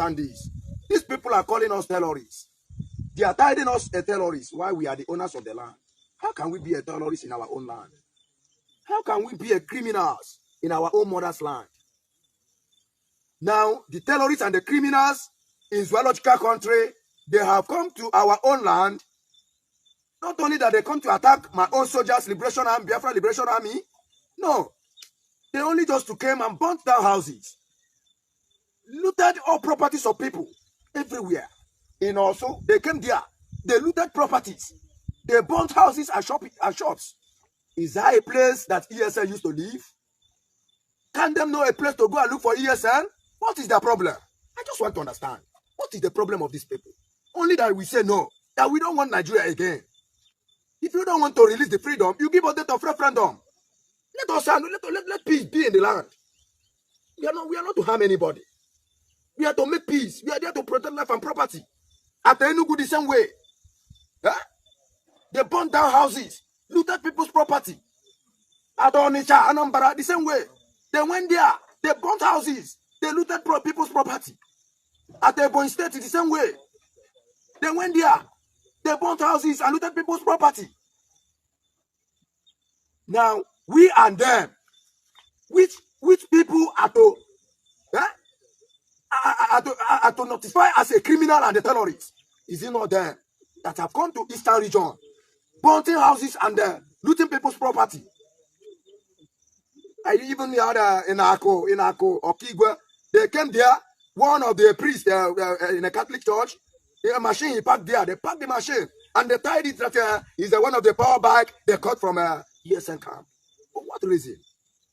understand this. These people are calling us terrorists. They are tithing us a terrorist while we are the owners of the land. How can we be a terrorist in our own land? How can we be a criminals in our own mother's land? Now, the terrorists and the criminals in zoological country, they have come to our own land. Not only that they come to attack my own soldiers, Liberation Army, Biafra Liberation Army. No. They only just to came and burnt down houses. Looted all properties of people everywhere. And also, they came there. They looted properties. They burnt houses and shops. Is that a place that ESN used to live? Can them know a place to go and look for ESN? What is their problem? I just want to understand. What is the problem of these people? Only that we say no, that we don't want Nigeria again. If you don't want to release the freedom, you give a date of referendum. Let peace be in the land. We are not to harm anybody. We are to make peace. We are there to protect life and property. At Enugu the same way. Huh? They burned down houses, looted people's property. At Onitsha, Anambra, the same way. They went there, they burnt houses, they looted people's property. At Ebonyi State, the same way. They went there, they burnt houses and looted people's property. Now, we and them, which people are to, are to notify as a criminal and a terrorist? Is it not them that have come to Eastern region, burning houses and looting people's property? I even heard in Ako, Okigwe, they came there, one of the priests in a Catholic church, a machine he parked there, they parked the machine, and they tied it that is one of the power bike they cut from ESN camp. For what reason?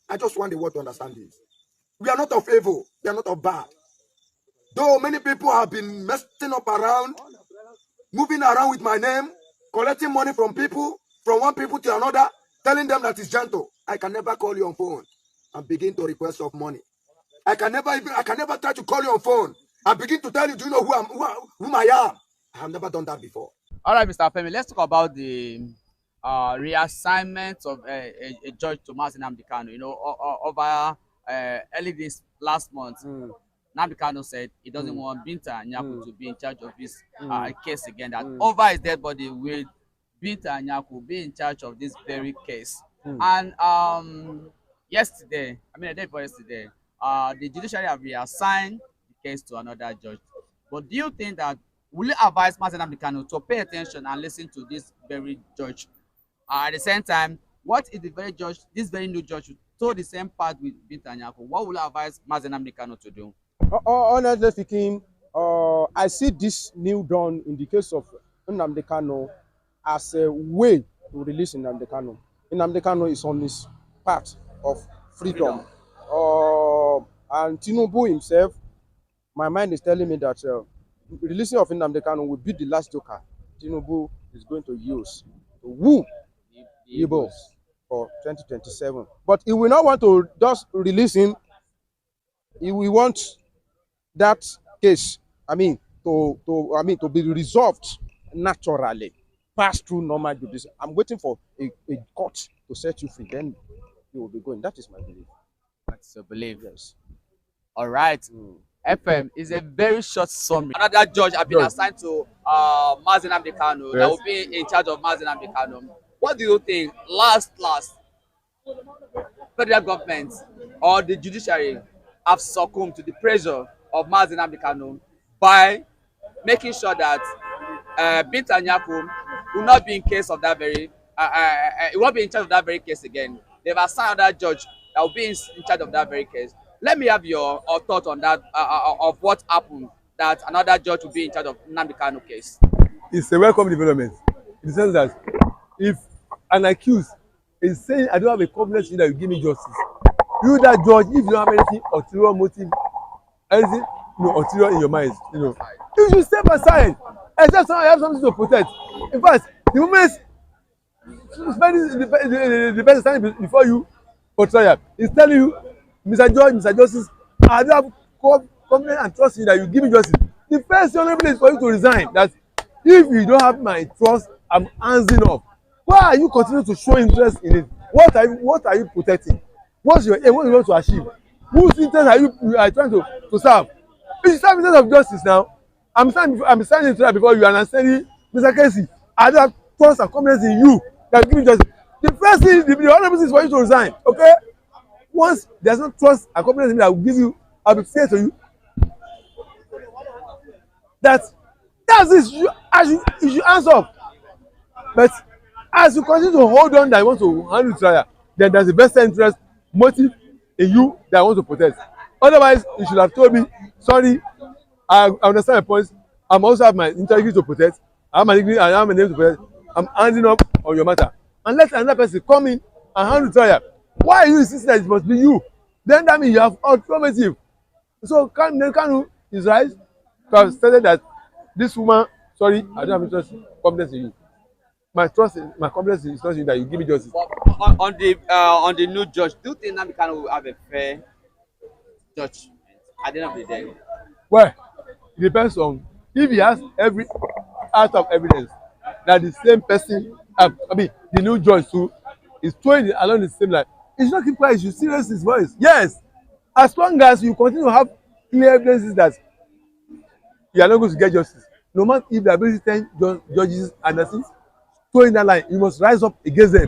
I just want the world to understand this. We are not of evil, we are not of bad. Though many people have been messing up around, moving around with my name, collecting money from people, from one people to another, telling them that it's gentle. I can never call you on phone and begin to request of money. I can never try to call you on phone and begin to tell you, do you know whom I am? I have never done that before. All right, Mr. Femi, let's talk about the reassignment of a judge to Nnamdi Kanu. You know, over early this last month, Nnamdi Kanu said he doesn't want Binta Nyaku to be in charge of this case again. That over his dead body, will Binta Nyaku be in charge of this very case? And yesterday, I mean, the day before yesterday, the judiciary have reassigned the case to another judge. But do you think that will you advise Nnamdi Kanu to pay attention and listen to this very judge? At the same time, what is the very judge, this very new judge, told the same path with Binta Nyaku? What will you advise Nnamdi Kanu to do? Honestly speaking, I see this new dawn in the case of Nnamdi Kanu as a way to release Nnamdi Kanu. Nnamdi Kanu is on his path of freedom. And Tinubu himself, my mind is telling me that releasing of Nnamdi Kanu will be the last joker Tinubu is going to use to woo Igbo for 2027. But he will not want to just release him. He will want that case, to be resolved naturally, pass through normal judicial. I'm waiting for a court to set you free, then you will be going. That is my belief. That's your belief. Yes. All right. FM is a very short summary. Another judge has been assigned to Nnamdi Kanu. Yes. That will be in charge of Nnamdi Kanu. What do you think? Last, federal government or the judiciary have succumbed to the pressure of Nnamdi Kanu by making sure that Binta Nyaku will not be in case of that very. It won't be in charge of that very case again. They've assigned another judge that will be in charge of that very case. Let me have your thought on that, of what happened, that another judge will be in charge of Nnamdi Kanu case. It's a welcome development in the sense that if an accused is saying, I don't have a confidence in that you give me justice, you, that judge, if you don't have anything ulterior motive, anything ulterior in your mind, you should step aside, except someone have something to protect. In fact, the moment the person standing before you for trial is telling you, Mr. Judge, Mr. Justice, I do have confidence and trust in that you give me justice. The first honorable is for you to resign. That if you don't have my trust, I'm answering off. Why are you continuing to show interest in it? What are you protecting? What's your aim? What do you want to achieve? Whose interest are you trying to serve? You should serve instead of justice now. I'm standing to that before you, and I'm saying, Mr. Kacee, I don't have trust and confidence in you that will give me justice. The first thing, the other person is for you to resign. Okay? Once there's no trust and confidence in me that will give you, I'll be fair to you. That's it. You should answer up. But as you continue to hold on that you want to handle the trial, then there's a vested interest motive in you that I want to protect. Otherwise, you should have told me, sorry, I understand your points. I'm also have my integrity to protect. I have my degree, I have my name to protect. I'm handing up on your matter. And let another person come in and handle the trial. Why are you insisting that it must be you? Then that means you have alternative. So Kanu is right to have stated that this woman, sorry, I don't have interest, confidence in you. My confidence is not in you that you give me justice. But on the new judge, do you think Nnamdi Kanu will have a fair judgment at the end of the day? Well, it depends on if he has every out of evidence that the same person, the new judge too, is throwing along the same line. He should not keep quiet. He should still raise his voice. Yes, as long as you continue to have clear evidences that you are not going to get justice, no matter if there are 10 judges and assistants throwing that line, you must rise up against them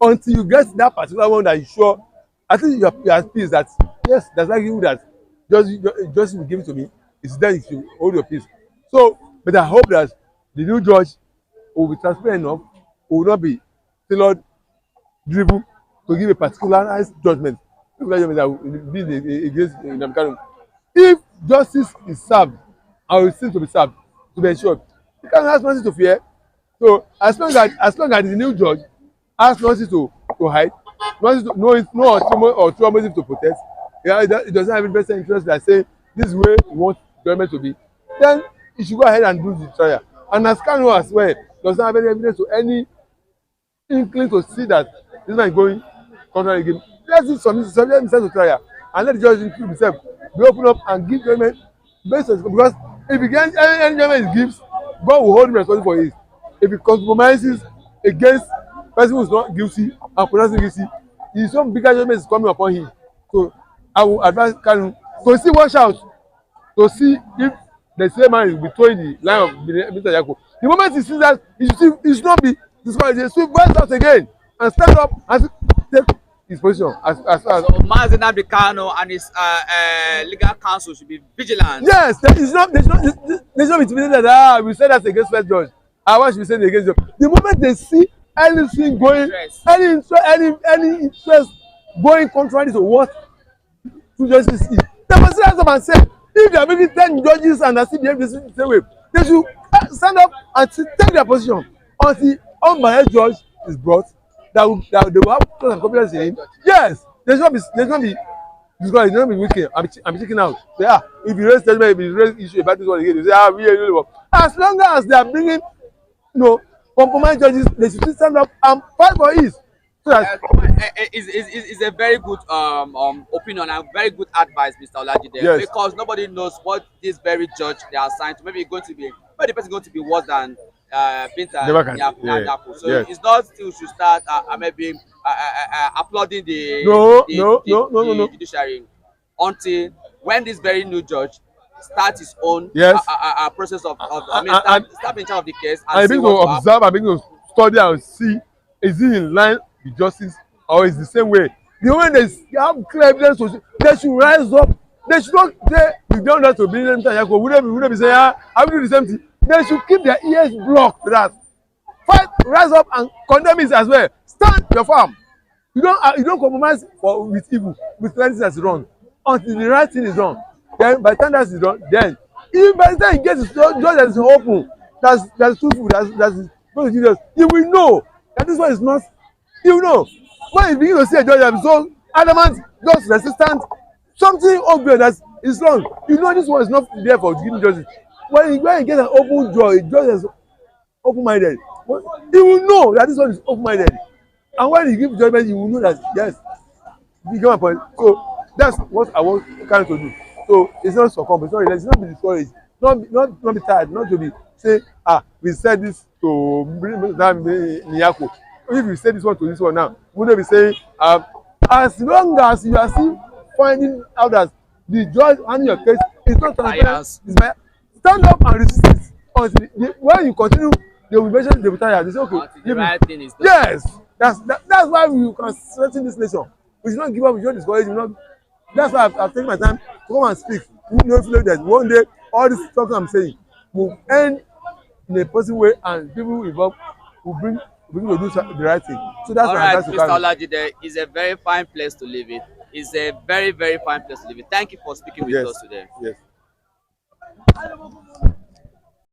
until you get that particular one that you sure. I think you are at peace that yes, there's likelihood that justice will give it to me. It's then you should hold your peace. So, but I hope that the new judge will be transparent enough, will not be tailored driven to give a particularized judgment. That will be against Nnamdi Kanu. If justice is served and will seem to be served, to be ensured, you can't have nothing to fear. So as long as the new judge has nothing to hide, nothing to, no ulterior motive to protest, it doesn't have any best interest that say this is where we want government to be, then you should go ahead and do the trial. And as Kanu as well doesn't have any evidence to any inkling to see that this man is going contrary again, let's do submit himself to trial and let the judge include himself, be open up and give government based on, because if he gets any government he gives, God will hold him responsible for it. If he compromises against person who is not guilty and pronouncing guilty, his own bigger judgment is coming upon him. So I will advise Kanu to see, watch out, to see if the same man is betraying the line of Mr. Yako. The moment he sees that, he should not be discouraged. He should burst out again and stand up and take his position as So Nnamdi Kanu and his legal counsel should be vigilant. Yes, there should not be intimidated that we said that against first judge. Why should we say it against judge? The moment they see anything going, any interest going contrary to what two judges see, they must stand up and say, if they are making 10 judges and they still behave the same way, they should stand up and take their position until unbiased judge is brought that they will have trust and confidence in him. Yes, they should not be discouraged, they should not be wicked. I'm checking out. Say, if you raise judgment, if you raise issue about this one again, they say, we really. As long as they are bringing, compromised judges, they should stand up and fight for it. So that is a very good opinion and very good advice, Mr. Olajide. Yes. Because nobody knows what this very judge they are assigned to. Maybe the person going to be worse than Binta Nyako. So yes. It's not still should start maybe applauding the judiciary until when this very new judge start his own process of start in charge of the case and I begin to observe, I begin to study and see, is it in line with justice or is the same way? The moment they have clear evidence, they should rise up. They should not say, you don't have to be Mr. Yako. Wouldn't be saying, I will do the same thing. They should keep their ears blocked with that. Fight, rise up and condemn it as well. Stand your farm. You don't compromise with evil, with anything that's wrong. Until the right thing is done. Then by the time that is done, then even by the time he gets the judge that is open, that's truthful, that's Jesus, he will know that this one is not. He will know. When he begins to see a judge that is so adamant, just resistant, something obvious that is wrong, you know this one is not there for giving justice. When he gets an open jaw, a judge is open-minded, he will know that this one is open-minded. And when he gives judgment, he will know that yes, you get my point. So that's what I want Kanu to do. So it's not succumb, it's not be discouraged, not be tired, not to be say, we said this to Nyako. If we say this one to this one now, we will not be saying, as long as you are still finding out that the judge handling your case It's not transparent. Bias. It's bias. Stand up and resist it. Until when you continue, they will mention they will tire. They say, okay, Until the right thing is done. yes, that's why we can strengthen this nation. We should not give up. We should not discourage. We should not. That's why I've taken my time to come and speak. You know that one day all this talk I'm saying will end in a positive way, and people involved will bring to do the right thing. So that's All why right, that's Mr. Olajide, it's a very fine place to live it. It's a very, very fine place to live it. Thank you for speaking with yes, us today. yes.